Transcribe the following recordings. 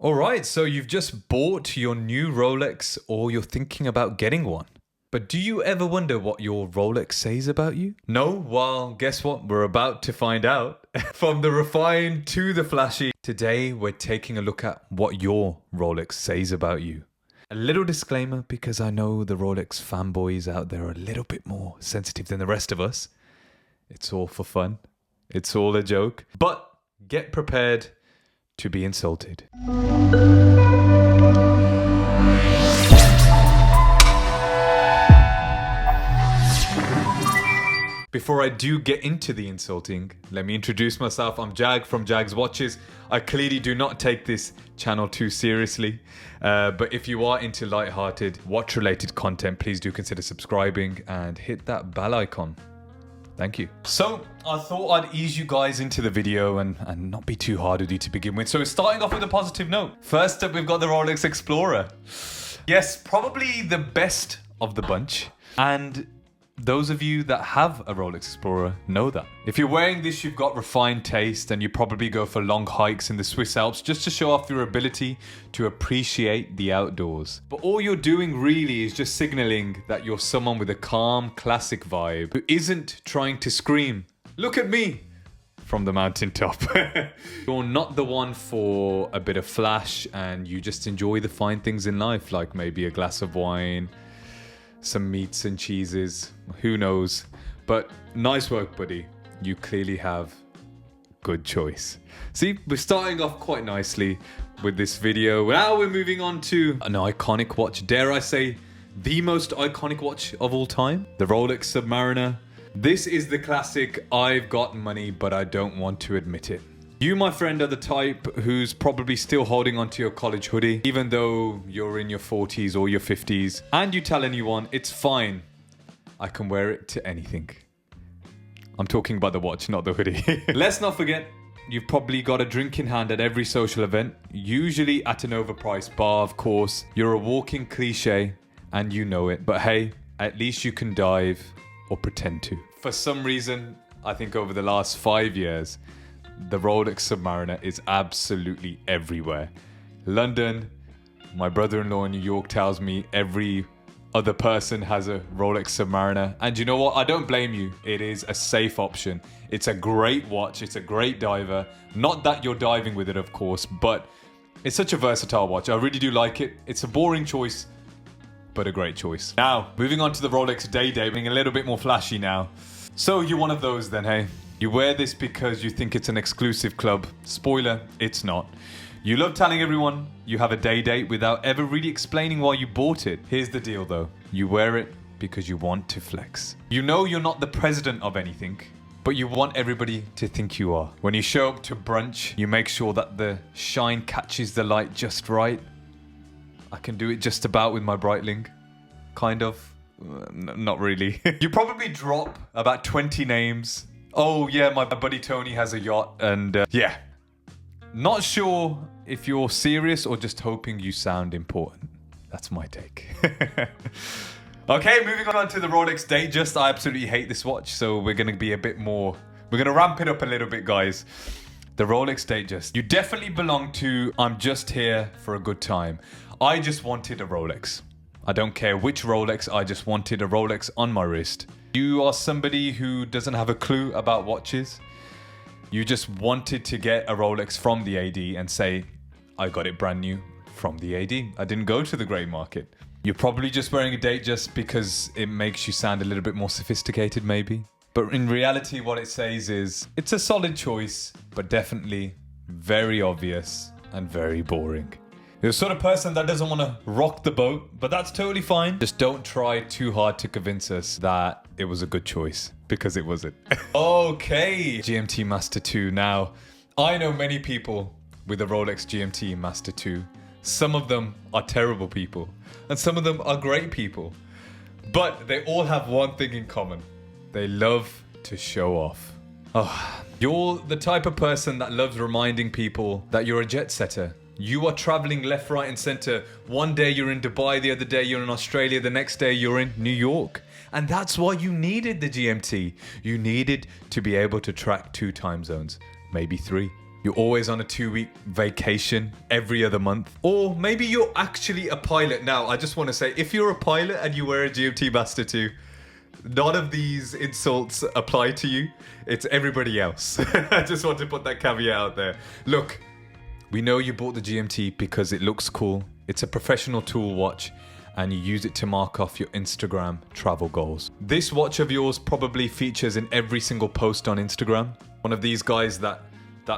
Alright, so you've just bought your new Rolex or you're thinking about getting one. But do you ever wonder what your Rolex says about you? No? Well, guess what? We're about to find out. From the refined to the flashy, today we're taking a look at what your Rolex says about you. A little disclaimer, because I know the Rolex fanboys out there are a little bit more sensitive than the rest of us. It's all for fun. It's all a joke. But get prepared to be insulted. Before I do get into the insulting, let me introduce myself. I'm Jag from Jag's Watches. I clearly do not take this channel too seriously, but if you are into light-hearted, watch-related content, please do consider subscribing and hit that bell icon. Thank you. So I thought I'd ease you guys into the video and not be too hard with you to begin with. So starting off with a positive note. First up, we've got the Rolex Explorer. Yes, probably the best of the bunch. And those of you that have a Rolex Explorer know that. If you're wearing this, you've got refined taste and you probably go for long hikes in the Swiss Alps just to show off your ability to appreciate the outdoors. But all you're doing really is just signaling that you're someone with a calm, classic vibe who isn't trying to scream, "Look at me!" from the mountaintop. You're not the one for a bit of flash and you just enjoy the fine things in life, like maybe a glass of wine, some meats and cheeses, who knows. But nice work, buddy. You clearly have good choice. See, we're starting off quite nicely with this video. Now we're moving on to an iconic watch. Dare I say, the most iconic watch of all time? The Rolex Submariner. This is the classic, I've got money, but I don't want to admit it. You, my friend, are the type who's probably still holding onto your college hoodie, even though you're in your 40s or your 50s, and you tell anyone, it's fine, I can wear it to anything. I'm talking about the watch, not the hoodie. Let's not forget, you've probably got a drink in hand at every social event, usually at an overpriced bar, of course. You're a walking cliche, and you know it. But hey, at least you can dive, or pretend to. For some reason, I think over the last 5 years, the Rolex Submariner is absolutely everywhere. London, my brother-in-law in New York tells me every other person has a Rolex Submariner. And you know what? I don't blame you. It is a safe option. It's a great watch. It's a great diver. Not that you're diving with it, of course, but it's such a versatile watch. I really do like it. It's a boring choice, but a great choice. Now, moving on to the Rolex Day-Date, being a little bit more flashy now. So you're one of those then, hey? You wear this because you think it's an exclusive club. Spoiler, it's not. You love telling everyone you have a day date without ever really explaining why you bought it. Here's the deal though. You wear it because you want to flex. You know you're not the president of anything, but you want everybody to think you are. When you show up to brunch, you make sure that the shine catches the light just right. I can do it just about with my Breitling. Kind of. Not really. You probably drop about 20 names. Oh yeah, my buddy Tony has a yacht and yeah. Not sure if you're serious or just hoping you sound important. That's my take. Okay, moving on to the Rolex Datejust. I absolutely hate this watch, so we're going to be a bit more... We're going to ramp it up a little bit, guys. The Rolex Datejust. You definitely belong to I'm just here for a good time. I just wanted a Rolex. I don't care which Rolex, I just wanted a Rolex on my wrist. You are somebody who doesn't have a clue about watches. You just wanted to get a Rolex from the AD and say, I got it brand new from the AD. I didn't go to the grey market. You're probably just wearing a Datejust because it makes you sound a little bit more sophisticated maybe. But in reality, what it says is, it's a solid choice, but definitely very obvious and very boring. You're the sort of person that doesn't want to rock the boat, but that's totally fine. Just don't try too hard to convince us that it was a good choice, because it wasn't. Okay, GMT-Master II. Now, I know many people with a Rolex GMT-Master II. Some of them are terrible people, and some of them are great people. But they all have one thing in common. They love to show off. Oh, you're the type of person that loves reminding people that you're a jet setter. You are traveling left, right, and center. One day you're in Dubai, the other day you're in Australia, the next day you're in New York. And that's why you needed the GMT. You needed to be able to track 2 time zones, maybe 3. You're always on a 2-week vacation every other month. Or maybe you're actually a pilot. Now, I just want to say, if you're a pilot and you wear a GMT-Master II, none of these insults apply to you. It's everybody else. I just want to put that caveat out there. Look, we know you bought the GMT because it looks cool. It's a professional tool watch and you use it to mark off your Instagram travel goals. This watch of yours probably features in every single post on Instagram. One of these guys that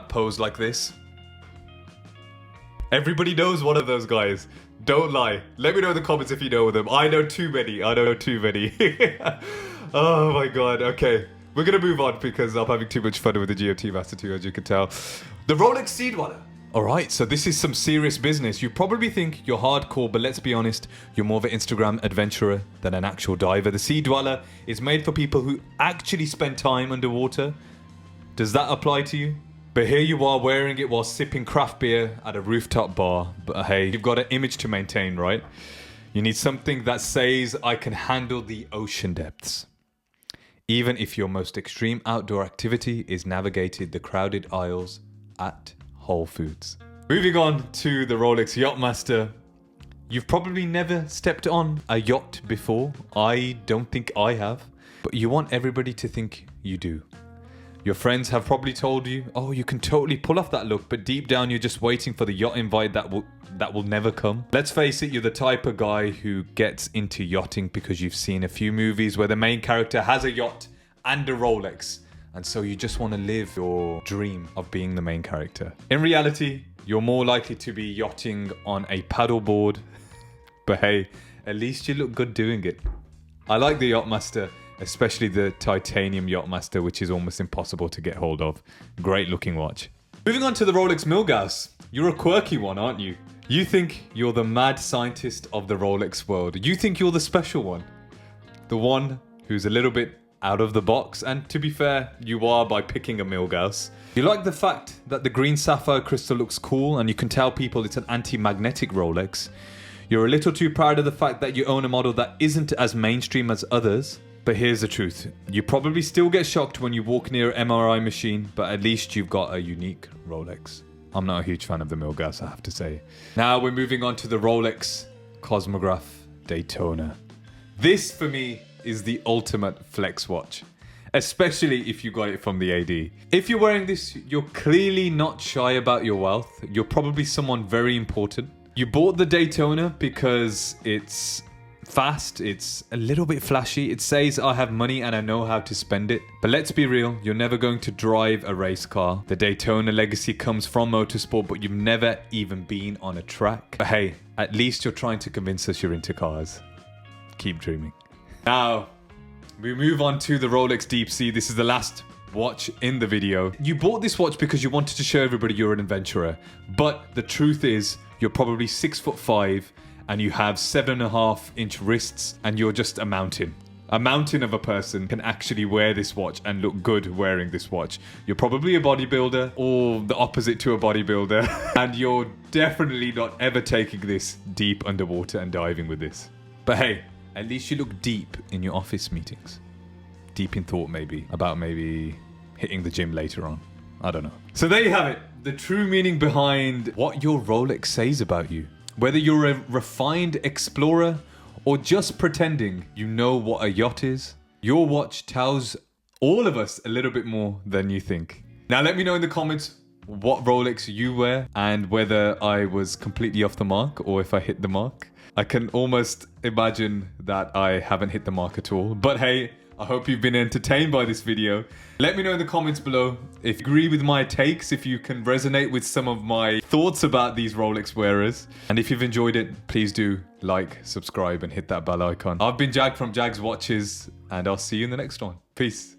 pose like this. Everybody knows one of those guys. Don't lie. Let me know in the comments if you know them. I know too many. Oh my god. Okay. We're going to move on because I'm having too much fun with the GMT-Master II, as you can tell. The Rolex Sea-Dweller. Alright, so this is some serious business. You probably think you're hardcore, but let's be honest, you're more of an Instagram adventurer than an actual diver. The Sea-Dweller is made for people who actually spend time underwater. Does that apply to you? But here you are wearing it while sipping craft beer at a rooftop bar. But hey, you've got an image to maintain, right? You need something that says, I can handle the ocean depths. Even if your most extreme outdoor activity is navigated the crowded aisles at Whole Foods. Moving on to the Rolex Yacht-Master. You've probably never stepped on a yacht before. I don't think I have. But you want everybody to think you do. Your friends have probably told you, oh, you can totally pull off that look, but deep down you're just waiting for the yacht invite that will never come. Let's face it, you're the type of guy who gets into yachting because you've seen a few movies where the main character has a yacht and a Rolex, and so you just want to live your dream of being the main character. In reality, you're more likely to be yachting on a paddleboard, but hey, at least you look good doing it. I like the Yacht-Master. Especially the titanium Yacht-Master, which is almost impossible to get hold of. Great looking watch. Moving on to the Rolex Milgauss. You're a quirky one, aren't you? You think you're the mad scientist of the Rolex world. You think you're the special one. The one who's a little bit out of the box. And to be fair, you are by picking a Milgauss. You like the fact that the green sapphire crystal looks cool and you can tell people it's an anti-magnetic Rolex. You're a little too proud of the fact that you own a model that isn't as mainstream as others. But here's the truth. You probably still get shocked when you walk near an MRI machine, but at least you've got a unique Rolex. I'm not a huge fan of the Milgauss, I have to say. Now we're moving on to the Rolex Cosmograph Daytona. This, for me, is the ultimate flex watch. Especially if you got it from the AD. If you're wearing this, you're clearly not shy about your wealth. You're probably someone very important. You bought the Daytona because it's fast, it's a little bit flashy, it says I have money and I know how to spend it. But let's be real, you're never going to drive a race car. The Daytona legacy comes from motorsport, but you've never even been on a track. But hey, at least you're trying to convince us you're into cars. Keep dreaming. Now, we move on to the Rolex Deepsea. This is the last watch in the video. You bought this watch because you wanted to show everybody you're an adventurer. But the truth is, you're probably 6'5" and you have 7.5-inch wrists and you're just a mountain. A mountain of a person can actually wear this watch and look good wearing this watch. You're probably a bodybuilder or the opposite to a bodybuilder. And you're definitely not ever taking this deep underwater and diving with this. But hey, at least you look deep in your office meetings. Deep in thought maybe, about maybe hitting the gym later on. I don't know. So there you have it. The true meaning behind what your Rolex says about you. Whether you're a refined explorer or just pretending you know what a yacht is, your watch tells all of us a little bit more than you think. Now let me know in the comments what Rolex you wear and whether I was completely off the mark or if I hit the mark. I can almost imagine that I haven't hit the mark at all. But hey, I hope you've been entertained by this video. Let me know in the comments below if you agree with my takes, if you can resonate with some of my thoughts about these Rolex wearers. And if you've enjoyed it, please do like, subscribe and hit that bell icon. I've been Jag from Jag's Watches and I'll see you in the next one. Peace.